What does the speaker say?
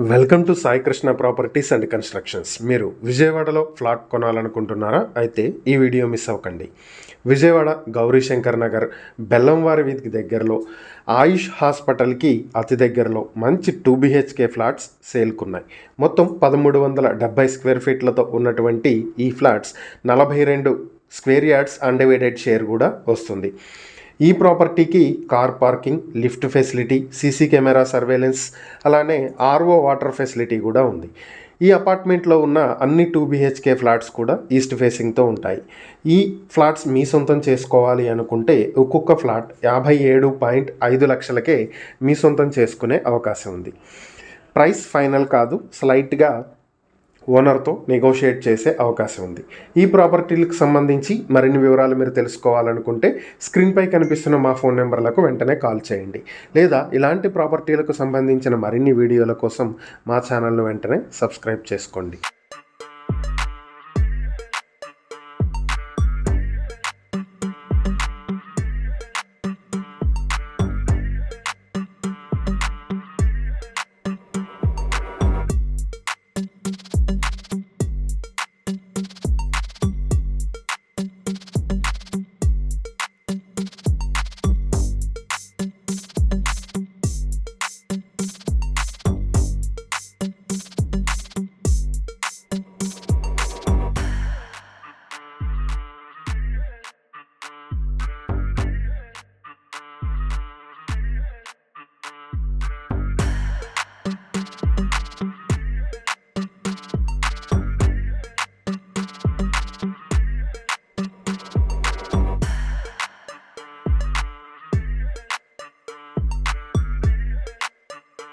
Welcome to Sai Krishna properties and constructions. మీరు విజయవాడలో flat కొనాలనుకుంటున్నారా? అయితే ఈ వీడియో మిస్ అవ్వకండి. విజయవాడ గౌరీశంకర్ నగర్ బెల్లంవారి వీధికి దగ్గరలో ఆయుష్ హాస్పిటల్కి అతి దగ్గరలో మంచి 2 BHK ఫ్లాట్స్ సేల్కున్నాయి. మొత్తం 1370 స్క్వేర్ ఫీట్లతో ఉన్నటువంటి ఈ flats 42 square yards undivided share కూడా వస్తుంది. ఈ ప్రాపర్టీకి car parking, lift facility, CC camera surveillance, అలానే ఆర్ఓ వాటర్ ఫెసిలిటీ కూడా ఉంది. ఈ అపార్ట్మెంట్లో ఉన్న అన్ని 2 BHK ఫ్లాట్స్ కూడా ఈస్ట్ ఫేసింగ్తో ఉంటాయి. ఈ ఫ్లాట్స్ మీ సొంతం చేసుకోవాలి అనుకుంటే ఒక్కొక్క ఫ్లాట్ 57.5 లక్షలకే మీ సొంతం చేసుకునే అవకాశం ఉంది. ప్రైస్ ఫైనల్ కాదు, స్లైట్గా ఓనర్తో నెగోషియేట్ చేసే అవకాశం ఉంది. ఈ ప్రాపర్టీలకు సంబంధించి మరిన్ని వివరాలు మీరు తెలుసుకోవాలనుకుంటే స్క్రీన్పై కనిపిస్తున్న మా ఫోన్ నెంబర్లకు వెంటనే కాల్ చేయండి. లేదా ఇలాంటి ప్రాపర్టీలకు సంబంధించిన మరిన్ని వీడియోల కోసం మా ఛానల్ను వెంటనే సబ్స్క్రైబ్ చేసుకోండి.